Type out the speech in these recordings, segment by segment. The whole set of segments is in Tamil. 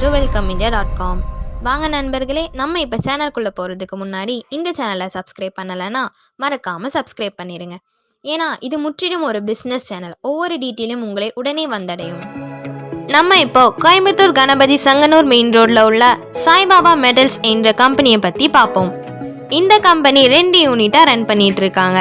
To welcomeindia.com. வாங்க நண்பர்களே, நம்ம இப்போ சேனல்குள்ளே போகிறதுக்கு முன்னாடி இந்த சேனலை சப்ஸ்கிரைப் பண்ணலைன்னா மறக்காமல் சப்ஸ்கிரைப் பண்ணிடுங்க. ஏன்னா இது முற்றிலும் ஒரு பிஸ்னஸ் சேனல். ஒவ்வொரு டீட்டெயிலும் உங்களை உடனே வந்தடையும். நம்ம இப்போ கோயம்புத்தூர் கணபதி சங்கனூர் மெயின் ரோடில் உள்ள சாய்பாபா மெட்டல்ஸ் என்ற கம்பெனியை பற்றி பார்ப்போம். இந்த கம்பெனி 2 யூனிட்டாக ரன் பண்ணிட்டு இருக்காங்க.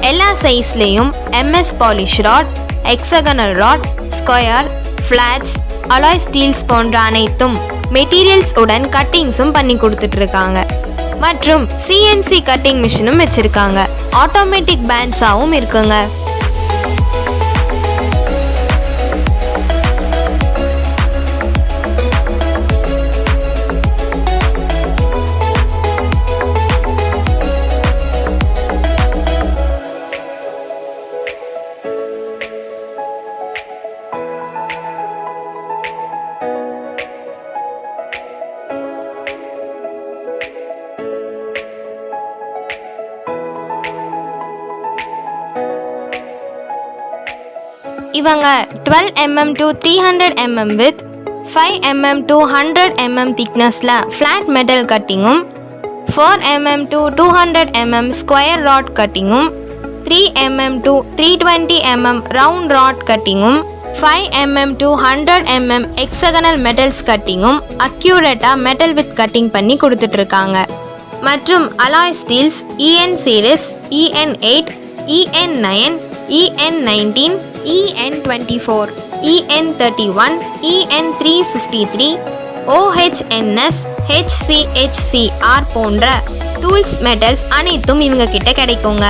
எல்லா சைஸ்லேயும் MS polish rod, hexagonal rod, square, flats, alloy steels போன்ற அனைத்தும் மெட்டீரியல்ஸ் உடன் கட்டிங்ஸும் பண்ணி கொடுத்துட்டு இருக்காங்க. மற்றும் சிஎன்சி கட்டிங் மிஷினும் வச்சுருக்காங்க. ஆட்டோமேட்டிக் பேண்ட்ஸாகவும் இருக்குங்க. இவங்க 12 mm to 300 mm with 5 mm to 100 mm திக்னஸில் ஃப்ளாட் மெட்டல் கட்டிங்கும், 4 mm to 200 mm square rod கட்டிங்கும், 3 mm to 320 mm round rod கட்டிங்கும், 5 mm to 100 mm hexagonal metals கட்டிங்கும் அக்யூரேட்டாக மெட்டல் வித் கட்டிங் பண்ணி கொடுத்துட்ருக்காங்க. மற்றும் alloy steels EN series, EN8, EN9, EN19, EN24, EN31, EN353, OHNS, HCHCR போன்ற டூல்ஸ் மெட்டல்ஸ் அனைத்தும் இவங்க கிட்ட கிடைக்குங்க.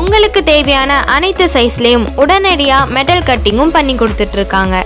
உங்களுக்கு தேவையான அனைத்து சைஸ்லேயும் உடனடியாக மெட்டல் கட்டிங்கும் பண்ணி கொடுத்துட்ருக்காங்க.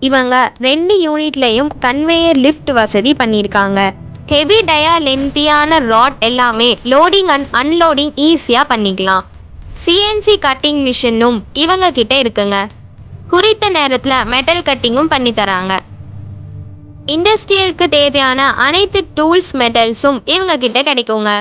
இவங்க 2 யூனிட்லேயும் கன்வேயர் லிஃப்ட் வசதி பண்ணியிருக்காங்க. ஹெவி டயா லென்த்தியான ராட் எல்லாமே லோடிங் அண்ட் அன்லோடிங் ஈஸியாக பண்ணிக்கலாம். சிஎன்சி கட்டிங் மிஷினும் இவங்க கிட்ட இருக்குங்க. குறித்த நேரத்தில் மெட்டல் கட்டிங்கும் பண்ணி தராங்க. இண்டஸ்ட்ரியலுக்கு தேவையான அனைத்து டூல்ஸ் மெட்டல்ஸும் இவங்க கிட்ட கிடைக்குங்க.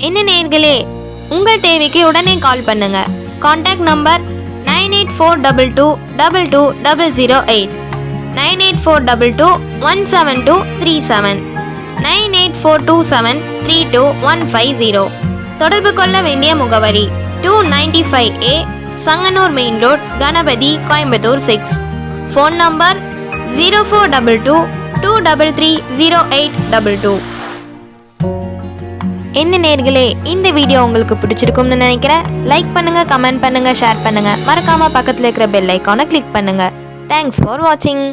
என்ன நேயர்களே, உங்கள் தேவைக்கு உடனே கால் பண்ணுங்க. Contact number 9842220008, 9842217237, 9842732150. தொடர்பு கொள்ள வேண்டிய முகவரி 295A Sanganur main road, Ganapathy, Coimbatore 6. Phone number 0422330822. என்ன நேயர்களே, இந்த வீடியோ உங்களுக்கு பிடிச்சிருக்கும்னு நினைக்கிறேன். லைக் பண்ணுங்க, கமெண்ட் பண்ணுங்க, ஷேர் பண்ணுங்க. மறக்காம பக்கத்தில் இருக்கிற பெல் ஐக்கானை கிளிக் பண்ணுங்க. தேங்க்ஸ் ஃபார் வாட்சிங்.